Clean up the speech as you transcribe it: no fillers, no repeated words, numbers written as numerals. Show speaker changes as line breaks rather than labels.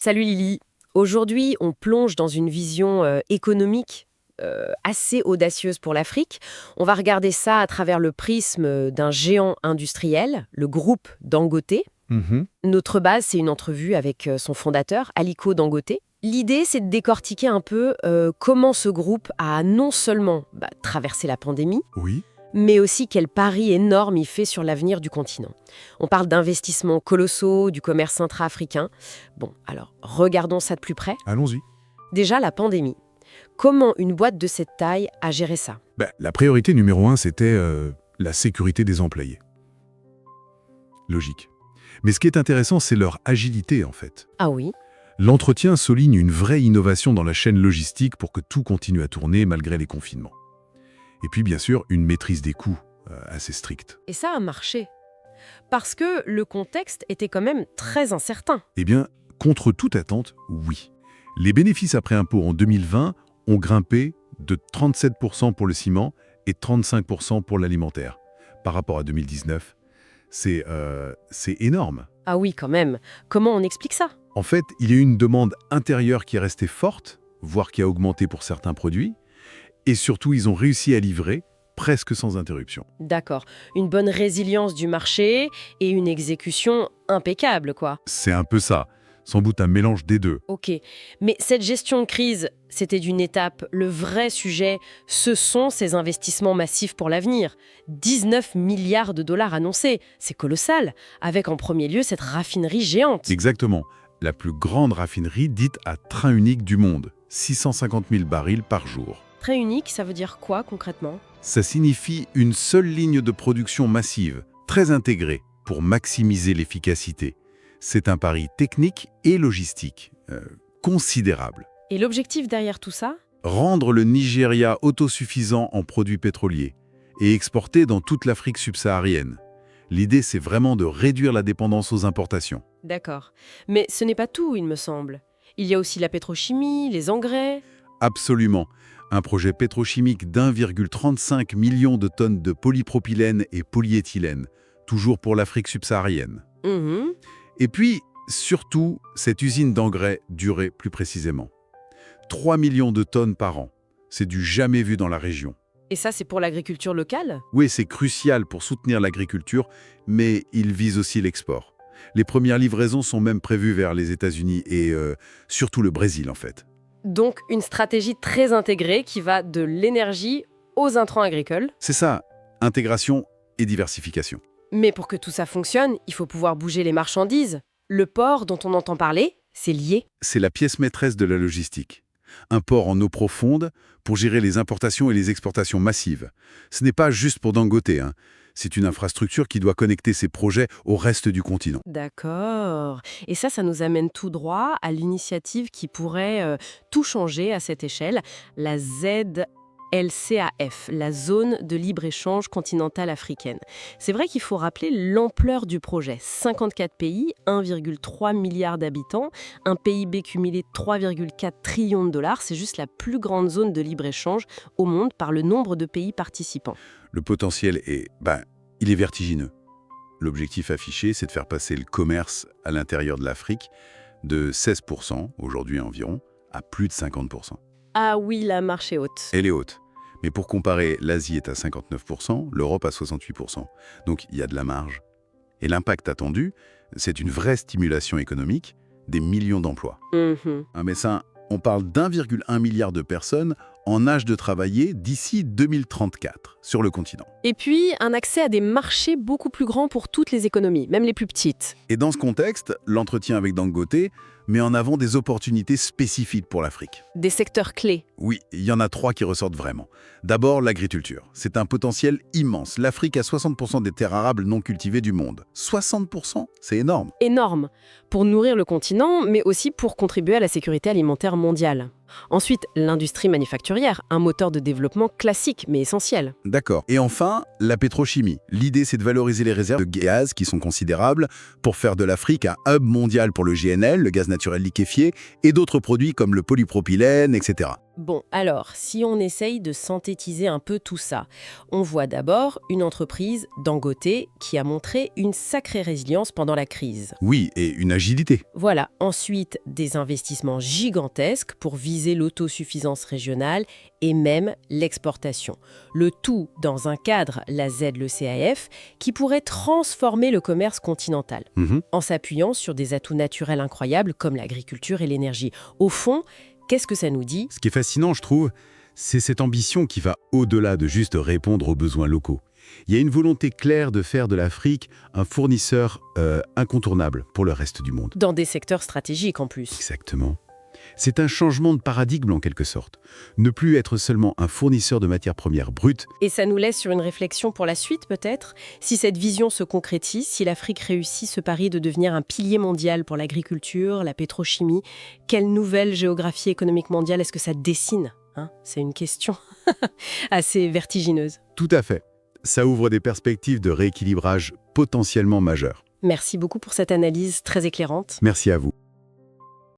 Salut Lily. Aujourd'hui, on plonge dans une vision économique assez audacieuse pour l'Afrique. On va regarder ça à travers le prisme d'un géant industriel, le groupe Dangote.
Mhm.
Notre base, c'est une entrevue avec son fondateur, Aliko Dangote. L'idée, c'est de décortiquer un peu comment ce groupe a non seulement traversé la pandémie,
Oui.
mais aussi quel pari énorme il fait sur l'avenir du continent. On parle d'investissements colossaux, du commerce intra-africain. Bon, alors, regardons ça de plus près.
Allons-y.
Déjà, la pandémie. Comment une boîte de cette taille a géré ça?
La priorité numéro 1, c'était la sécurité des employés. Logique. Mais ce qui est intéressant, c'est leur agilité, en fait.
Ah oui?
L'entretien souligne une vraie innovation dans la chaîne logistique pour que tout continue à tourner malgré les confinements. Et puis, bien sûr, une maîtrise des coûts assez stricte.
Et ça a marché. Parce que le contexte était quand même très incertain.
Eh bien, contre toute attente, oui. Les bénéfices après impôt en 2020 ont grimpé de 37% pour le ciment et 35% pour l'alimentaire. Par rapport à 2019, c'est énorme.
Ah oui, quand même. Comment on explique ça?
En fait, il y a eu une demande intérieure qui est restée forte, voire qui a augmenté pour certains produits, et surtout, ils ont réussi à livrer presque sans interruption.
D'accord. Une bonne résilience du marché et une exécution impeccable, quoi.
C'est un peu ça, sans doute un mélange des deux.
Ok. Mais cette gestion de crise, c'était d'une étape. Le vrai sujet, ce sont ces investissements massifs pour l'avenir. 19 milliards de dollars annoncés. C'est colossal. Avec en premier lieu cette raffinerie géante.
Exactement. La plus grande raffinerie dite à train unique du monde, 650 000 barils par jour.
Très unique, ça veut dire quoi concrètement?
Ça signifie une seule ligne de production massive, très intégrée, pour maximiser l'efficacité. C'est un pari technique et logistique considérable.
Et l'objectif derrière tout ça?
Rendre le Nigeria autosuffisant en produits pétroliers et exporter dans toute l'Afrique subsaharienne. L'idée, c'est vraiment de réduire la dépendance aux importations.
D'accord. Mais ce n'est pas tout, il me semble. Il y a aussi la pétrochimie, les engrais.
Absolument. Un projet pétrochimique d'1,35 million de tonnes de polypropylène et polyéthylène, toujours pour l'Afrique subsaharienne.
Mhm.
Et puis, surtout, cette usine d'engrais durait plus précisément. 3 millions de tonnes par an. C'est du jamais vu dans la région.
Et ça, c'est pour l'agriculture locale?
Oui, c'est crucial pour soutenir l'agriculture, mais il vise aussi l'export. Les premières livraisons sont même prévues vers les États-Unis et surtout le Brésil, en fait.
Donc, une stratégie très intégrée qui va de l'énergie aux intrants agricoles.
C'est ça, intégration et diversification.
Mais pour que tout ça fonctionne, il faut pouvoir bouger les marchandises. Le port dont on entend parler, c'est lié.
C'est la pièce maîtresse de la logistique. Un port en eau profonde pour gérer les importations et les exportations massives. Ce n'est pas juste pour Dangote, hein. C'est une infrastructure qui doit connecter ses projets au reste du continent.
D'accord. Et ça nous amène tout droit à l'initiative qui pourrait tout changer à cette échelle, la ZLCAF, la zone de libre-échange continentale africaine. C'est vrai qu'il faut rappeler l'ampleur du projet. 54 pays, 1,3 milliard d'habitants, un PIB cumulé de 3,4 trillions de dollars. C'est juste la plus grande zone de libre-échange au monde par le nombre de pays participants.
Le potentiel il est vertigineux. L'objectif affiché, c'est de faire passer le commerce à l'intérieur de l'Afrique de 16%, aujourd'hui environ, à plus de 50%.
Ah oui, la marche est haute.
Elle est haute. Mais pour comparer, l'Asie est à 59%, l'Europe à 68%. Donc il y a de la marge. Et l'impact attendu, c'est une vraie stimulation économique, des millions d'emplois.
Mhm.
Mais ça, on parle d'1,1 milliard de personnes en âge de travailler d'ici 2034 sur le continent.
Et puis, un accès à des marchés beaucoup plus grands pour toutes les économies, même les plus petites.
Et dans ce contexte, l'entretien avec Dangote met en avant des opportunités spécifiques pour l'Afrique.
Des secteurs clés.
Oui, il y en a 3 qui ressortent vraiment. D'abord, l'agriculture. C'est un potentiel immense. L'Afrique a 60% des terres arables non cultivées du monde. 60%, c'est énorme.
Énorme. Pour nourrir le continent, mais aussi pour contribuer à la sécurité alimentaire mondiale. Ensuite, l'industrie manufacturière, un moteur de développement classique mais essentiel.
D'accord. Et enfin, la pétrochimie. L'idée, c'est de valoriser les réserves de gaz qui sont considérables pour faire de l'Afrique un hub mondial pour le GNL, le gaz naturel liquéfié, et d'autres produits comme le polypropylène, etc.
Bon, alors, si on essaye de synthétiser un peu tout ça, on voit d'abord une entreprise, Dangote, qui a montré une sacrée résilience pendant la crise.
Oui, et une agilité.
Voilà, ensuite des investissements gigantesques pour viser l'autosuffisance régionale et même l'exportation. Le tout dans un cadre, la Z, le CAF, qui pourrait transformer le commerce continental,
Mhm.
en s'appuyant sur des atouts naturels incroyables comme l'agriculture et l'énergie. Au fond, qu'est-ce que ça nous dit?
Ce qui est fascinant, je trouve, c'est cette ambition qui va au-delà de juste répondre aux besoins locaux. Il y a une volonté claire de faire de l'Afrique un fournisseur incontournable pour le reste du monde.
Dans des secteurs stratégiques en plus.
Exactement. C'est un changement de paradigme en quelque sorte. Ne plus être seulement un fournisseur de matières premières brutes.
Et ça nous laisse sur une réflexion pour la suite peut-être? Si cette vision se concrétise, si l'Afrique réussit ce pari de devenir un pilier mondial pour l'agriculture, la pétrochimie, quelle nouvelle géographie économique mondiale est-ce que ça dessine, hein? C'est une question assez vertigineuse.
Tout à fait. Ça ouvre des perspectives de rééquilibrage potentiellement majeures.
Merci beaucoup pour cette analyse très éclairante.
Merci à vous.